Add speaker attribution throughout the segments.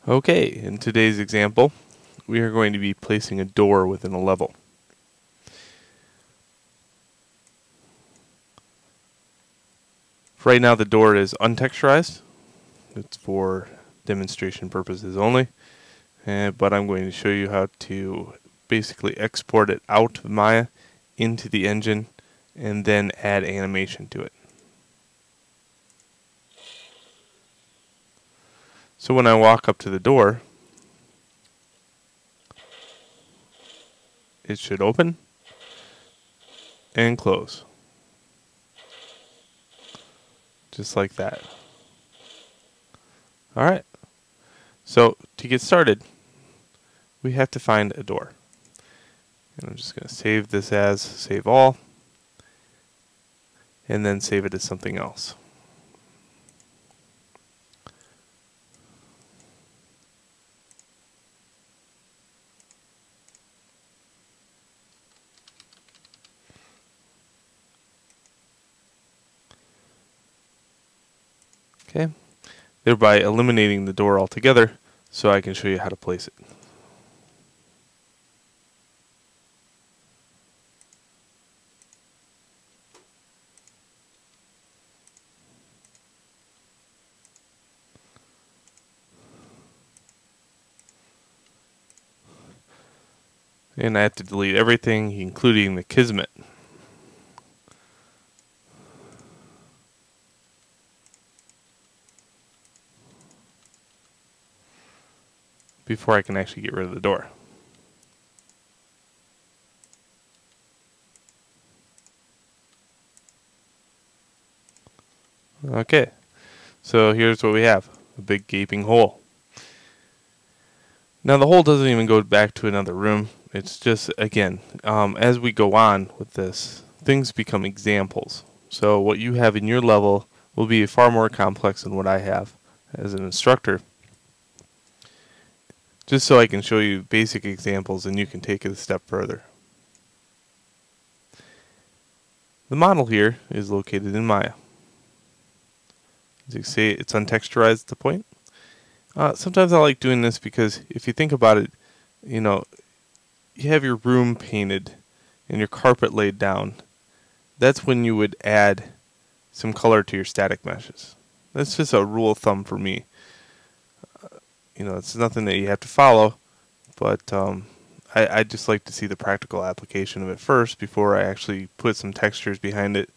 Speaker 1: Okay, in today's example, we are going to be placing a door within a level. Right now the door is untexturized. It's for demonstration purposes only, but I'm going to show you how to basically export it out of Maya into the engine and then add animation to it. So when I walk up to the door, it should open and close. Just like that. Alright, so to get started, we have to find a door. And I'm just going to save this as save all, and then save it as something else. Okay, thereby eliminating the door altogether so I can show you how to place it. And I have to delete everything, including the Kismet. Before I can actually get rid of the door. Okay, so here's what we have, a big gaping hole. Now the hole doesn't even go back to another room. It's just, again, as we go on with this, things become examples. So what you have in your level will be far more complex than what I have as an instructor. Just so I can show you basic examples and you can take it a step further. The model here is located in Maya. As you can see, it's untexturized at the point. Sometimes I like doing this because if you think about it, you have your room painted and your carpet laid down. That's when you would add some color to your static meshes. That's just a rule of thumb for me. It's nothing that you have to follow, but I just like to see the practical application of it first before I actually put some textures behind it,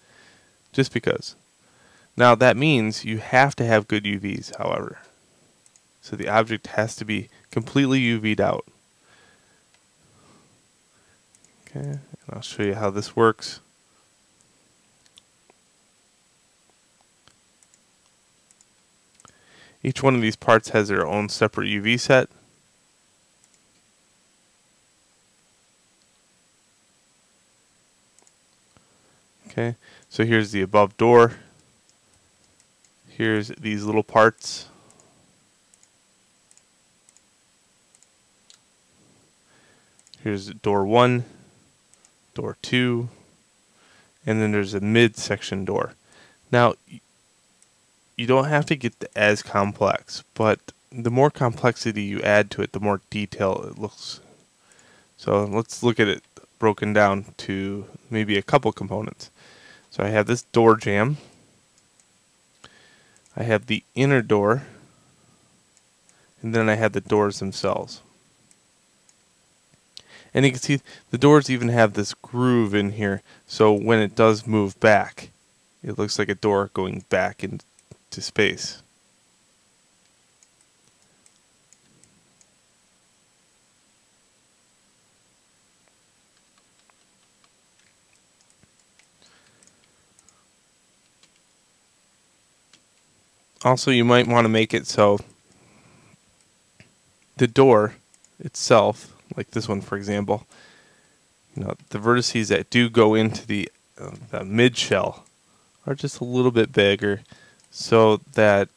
Speaker 1: just because. Now that means you have to have good UVs, however. So the object has to be completely UV'd out. Okay, and I'll show you how this works. Each one of these parts has their own separate UV set. Okay, so here's the above door. Here's these little parts. Here's door 1, door 2, and then there's a mid-section door. Now, you don't have to get as complex, but the more complexity you add to it, the more detailed it looks. So let's look at it broken down to maybe a couple components. So I have this door jamb. I have the inner door, and then I have the doors themselves. And you can see the doors even have this groove in here, so when it does move back, it looks like a door going back into space. Also, you might want to make it so the door itself, like this one for example, the vertices that do go into the mid shell are just a little bit bigger, so that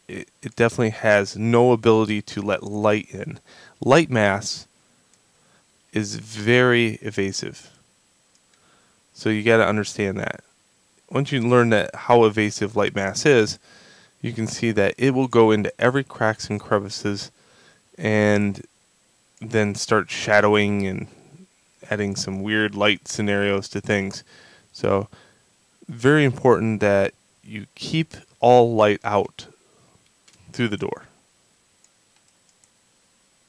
Speaker 1: it definitely has no ability to let light in. Light mass is very evasive, so you got to understand that. Once you learn that how evasive light mass is, you can see that it will go into every cracks and crevices and then start shadowing and adding some weird light scenarios to things. So very important that you keep all light out through the door.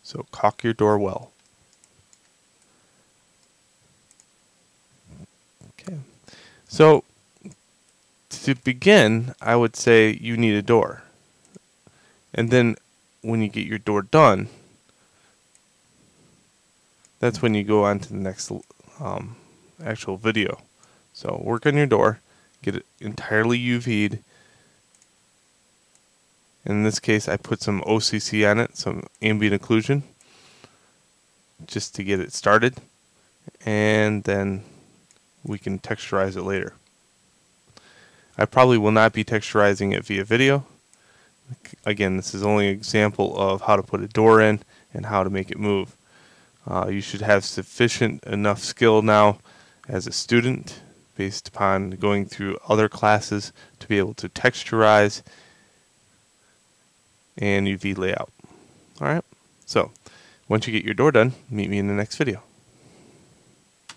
Speaker 1: So caulk your door well. Okay. So to begin, I would say you need a door. And then when you get your door done, that's when you go on to the next actual video. So work on your door, get it entirely UV'd. In this case, I put some OCC on it, some ambient occlusion, just to get it started, and then we can texturize it later. I probably will not be texturizing it via video. Again, this is only an example of how to put a door in and how to make it move. You should have sufficient enough skill now as a student, based upon going through other classes, to be able to texturize and UV layout. Alright, so once you get your door done, meet me in the next video.